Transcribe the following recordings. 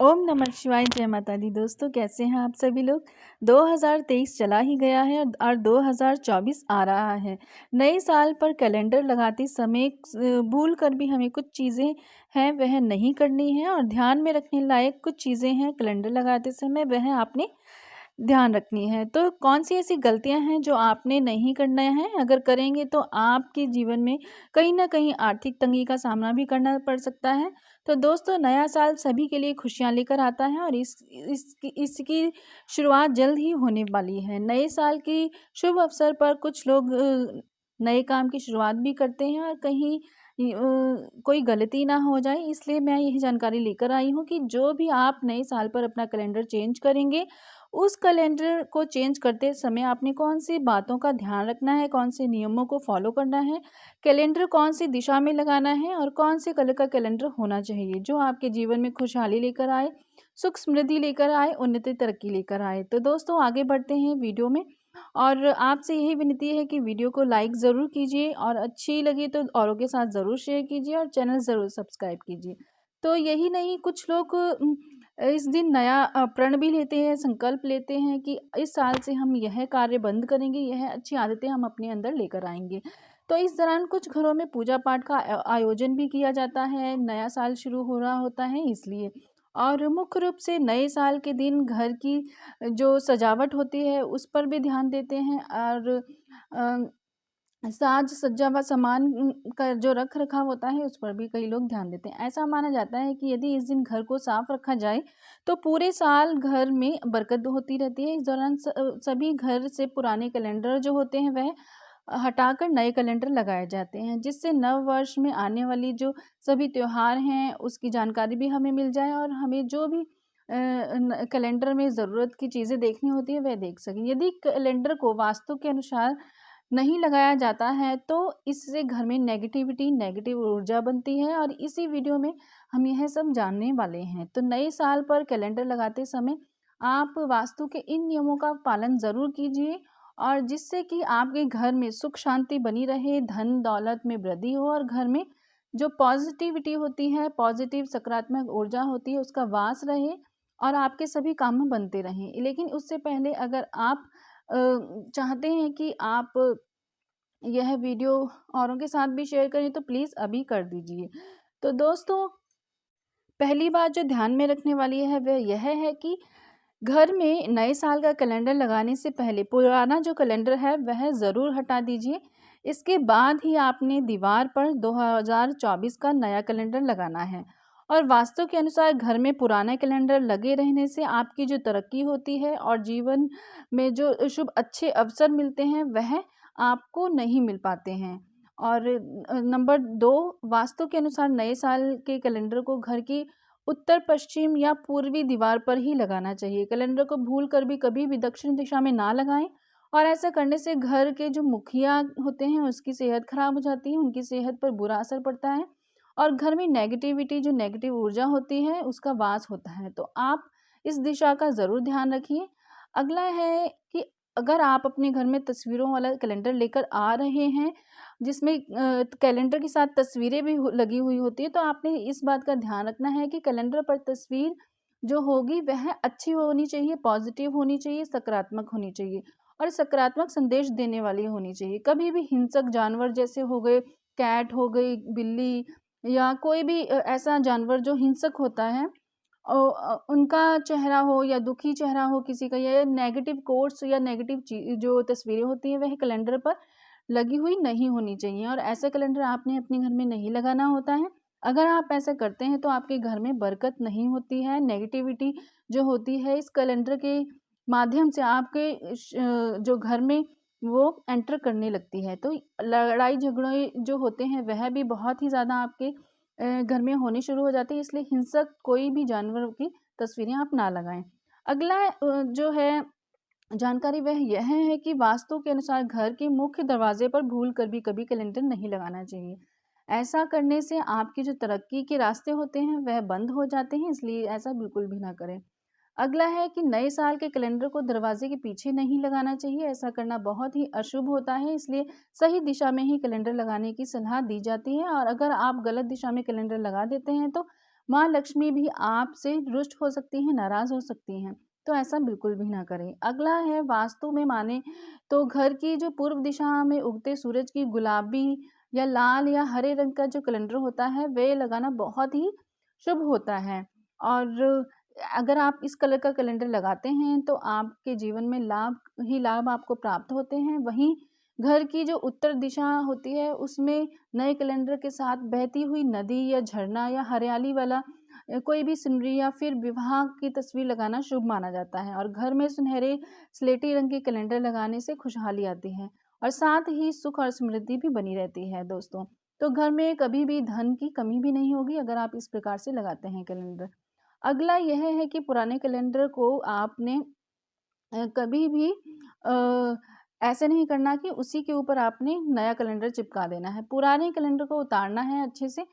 ओम नमः शिवाय, जय माता दी। दोस्तों, कैसे हैं आप सभी लोग। 2023 चला ही गया है और 2024 आ रहा है। नए साल पर कैलेंडर लगाते समय भूल कर भी हमें कुछ चीज़ें हैं वह नहीं करनी है, और ध्यान में रखने लायक कुछ चीज़ें हैं कैलेंडर लगाते समय, वह आपने ध्यान रखनी है। तो कौन सी ऐसी गलतियां हैं जो आपने नहीं करना है, अगर करेंगे तो आपके जीवन में कहीं ना कहीं आर्थिक तंगी का सामना भी करना पड़ सकता है। तो दोस्तों, नया साल सभी के लिए खुशियां लेकर आता है, और इसकी शुरुआत जल्द ही होने वाली है। नए साल की शुभ अवसर पर कुछ लोग नए काम की शुरुआत भी करते हैं, और कहीं कोई गलती ना हो जाए, इसलिए मैं यही जानकारी लेकर आई हूँ कि जो भी आप नए साल पर अपना कैलेंडर चेंज करेंगे, उस कैलेंडर को चेंज करते समय आपने कौन सी बातों का ध्यान रखना है, कौन से नियमों को फॉलो करना है, कैलेंडर कौन सी दिशा में लगाना है, और कौन से कलर का कैलेंडर होना चाहिए जो आपके जीवन में खुशहाली लेकर आए, सुख समृद्धि लेकर आए, उन्नति तरक्की लेकर आए। तो दोस्तों, आगे बढ़ते हैं वीडियो में, और आपसे यही विनती है कि वीडियो को लाइक ज़रूर कीजिए, और अच्छी लगी तो औरों के साथ ज़रूर शेयर कीजिए, और चैनल ज़रूर सब्सक्राइब कीजिए। तो यही नहीं, कुछ लोग इस दिन नया प्रण भी लेते हैं, संकल्प लेते हैं कि इस साल से हम यह कार्य बंद करेंगे, यह अच्छी आदतें हम अपने अंदर लेकर आएंगे। तो इस दौरान कुछ घरों में पूजा पाठ का आयोजन भी किया जाता है, नया साल शुरू हो रहा होता है इसलिए। और मुख्य रूप से नए साल के दिन घर की जो सजावट होती है उस पर भी ध्यान देते हैं, और साज सज्जा व सामान का जो रख रखाव होता है उस पर भी कई लोग ध्यान देते हैं। ऐसा माना जाता है कि यदि इस दिन घर को साफ रखा जाए तो पूरे साल घर में बरकत होती रहती है। इस दौरान सभी घर से पुराने कैलेंडर जो होते हैं वह हटाकर नए कैलेंडर लगाए जाते हैं, जिससे नव वर्ष में आने वाली जो सभी त्योहार हैं उसकी जानकारी भी हमें मिल जाए, और हमें जो भी कैलेंडर में ज़रूरत की चीज़ें देखनी होती है वह देख सकें। यदि कैलेंडर को वास्तु के अनुसार नहीं लगाया जाता है तो इससे घर में नेगेटिव ऊर्जा बनती है, और इसी वीडियो में हम यह सब जानने वाले हैं। तो नए साल पर कैलेंडर लगाते समय आप वास्तु के इन नियमों का पालन ज़रूर कीजिए, और जिससे कि आपके घर में सुख शांति बनी रहे, धन दौलत में वृद्धि हो, और घर में जो पॉजिटिविटी होती है, पॉजिटिव सकारात्मक ऊर्जा होती है, उसका वास रहे, और आपके सभी काम बनते रहें। लेकिन उससे पहले अगर आप चाहते हैं कि आप यह वीडियो औरों के साथ भी शेयर करें तो प्लीज़ अभी कर दीजिए। तो दोस्तों, पहली बात जो ध्यान में रखने वाली है वह यह है कि घर में नए साल का कैलेंडर लगाने से पहले पुराना जो कैलेंडर है वह ज़रूर हटा दीजिए। इसके बाद ही आपने दीवार पर 2024 का नया कैलेंडर लगाना है। और वास्तु के अनुसार घर में पुराना कैलेंडर लगे रहने से आपकी जो तरक्की होती है और जीवन में जो शुभ अच्छे अवसर मिलते हैं वह आपको नहीं मिल पाते हैं। और नंबर 2, वास्तु के अनुसार नए साल के कैलेंडर को घर की उत्तर पश्चिम या पूर्वी दीवार पर ही लगाना चाहिए। कैलेंडर को भूल कर भी कभी भी दक्षिण दिशा में ना लगाएं, और ऐसा करने से घर के जो मुखिया होते हैं उसकी सेहत खराब हो जाती है, उनकी सेहत पर बुरा असर पड़ता है, और घर में नेगेटिविटी जो नेगेटिव ऊर्जा होती है उसका वास होता है। तो आप इस दिशा का ज़रूर ध्यान रखिए। अगला है कि अगर आप अपने घर में तस्वीरों वाला कैलेंडर लेकर आ रहे हैं, जिसमें कैलेंडर के साथ तस्वीरें भी लगी हुई होती है, तो आपने इस बात का ध्यान रखना है कि कैलेंडर पर तस्वीर जो होगी वह अच्छी होनी चाहिए, पॉजिटिव होनी चाहिए, सकारात्मक होनी चाहिए, और सकारात्मक संदेश देने वाली होनी चाहिए। कभी भी हिंसक जानवर जैसे हो गए, कैट हो गई, बिल्ली, या कोई भी ऐसा जानवर जो हिंसक होता है, उनका चेहरा हो या दुखी चेहरा हो किसी का, या नेगेटिव कोट्स या नेगेटिव जो तस्वीरें होती हैं वह कैलेंडर पर लगी हुई नहीं होनी चाहिए, और ऐसा कैलेंडर आपने अपने घर में नहीं लगाना होता है। अगर आप ऐसा करते हैं तो आपके घर में बरकत नहीं होती है, नेगेटिविटी जो होती है इस कैलेंडर के माध्यम से आपके जो घर में वो एंटर करने लगती है। तो लड़ाई झगड़े जो होते हैं वह भी बहुत ही ज़्यादा आपके घर में होने शुरू हो जाती है, इसलिए हिंसक कोई भी जानवर की तस्वीरें आप ना लगाएं। अगला जो है जानकारी वह यह है कि वास्तु के अनुसार घर के मुख्य दरवाजे पर भूल कर भी कभी कैलेंडर नहीं लगाना चाहिए। ऐसा करने से आपकी जो तरक्की के रास्ते होते हैं वह बंद हो जाते हैं, इसलिए ऐसा बिल्कुल भी ना करें। अगला है कि नए साल के कैलेंडर को दरवाजे के पीछे नहीं लगाना चाहिए, ऐसा करना बहुत ही अशुभ होता है, इसलिए सही दिशा में ही कैलेंडर लगाने की सलाह दी जाती है, और अगर आप गलत दिशा में कैलेंडर लगा देते हैं तो माँ लक्ष्मी भी आपसे रुष्ट हो सकती हैं, नाराज़ हो सकती हैं, तो ऐसा बिल्कुल भी ना करें। अगला है वास्तु में माने तो घर की जो पूर्व दिशा में उगते सूरज की गुलाबी या लाल या हरे रंग का जो कैलेंडर होता है, वे लगाना बहुत ही शुभ होता है। और अगर आप इस कलर का कैलेंडर लगाते हैं तो आपके जीवन में लाभ ही लाभ आपको प्राप्त होते हैं। वहीं घर की जो उत्तर दिशा होती है उसमें नए कैलेंडर के साथ बहती हुई नदी या झरना या हरियाली वाला कोई भी सीनरी या फिर विवाह की तस्वीर लगाना शुभ माना जाता है। और घर में सुनहरे स्लेटी रंग के कैलेंडर लगाने से खुशहाली आती है और साथ ही सुख और समृद्धि भी बनी रहती है दोस्तों। तो घर में कभी भी धन की कमी भी नहीं होगी अगर आप इस प्रकार से लगाते हैं कैलेंडर। अगला यह है कि पुराने कैलेंडर को आपने कभी भी ऐसे नहीं करना कि उसी के ऊपर आपने नया कैलेंडर चिपका देना है। पुराने कैलेंडर को उतारना है अच्छे से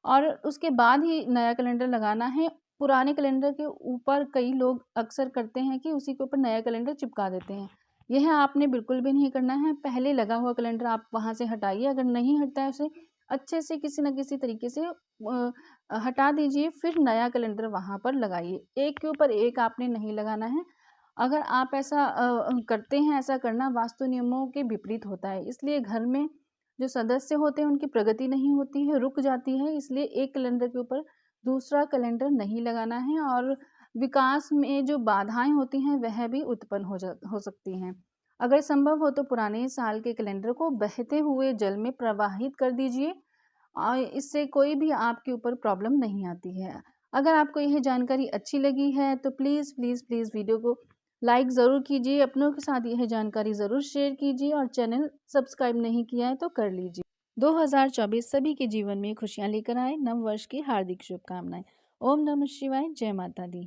और उसके बाद ही नया कैलेंडर लगाना है। पुराने कैलेंडर के ऊपर कई लोग अक्सर करते हैं कि उसी के ऊपर नया कैलेंडर चिपका देते हैं। यह आपने बिल्कुल भी नहीं करना है। पहले लगा हुआ कैलेंडर आप वहाँ से हटाइए, अगर नहीं हटता है उसे अच्छे से किसी न किसी तरीके से हटा दीजिए, फिर नया कैलेंडर वहाँ पर लगाइए। एक के ऊपर एक आपने नहीं लगाना है। अगर आप ऐसा करते हैं, ऐसा करना वास्तु नियमों के विपरीत होता है। इसलिए घर में जो सदस्य होते हैं उनकी प्रगति नहीं होती है, रुक जाती है। इसलिए एक कैलेंडर के ऊपर दूसरा कैलेंडर नहीं लगाना है और विकास में जो बाधाएं होती हैं वह भी उत्पन्न हो सकती हैं। अगर संभव हो तो पुराने साल के कैलेंडर को बहते हुए जल में प्रवाहित कर दीजिए और इससे कोई भी आपके ऊपर प्रॉब्लम नहीं आती है। अगर आपको यह जानकारी अच्छी लगी है तो प्लीज़ प्लीज़ प्लीज़ वीडियो को लाइक ज़रूर कीजिए, अपनों के साथ यह जानकारी ज़रूर शेयर कीजिए और चैनल सब्सक्राइब नहीं किया है तो कर लीजिए। 2024 सभी के जीवन में खुशियाँ लेकर आए। नव वर्ष की हार्दिक शुभकामनाएं। ओम नमः शिवाय। जय माता दी।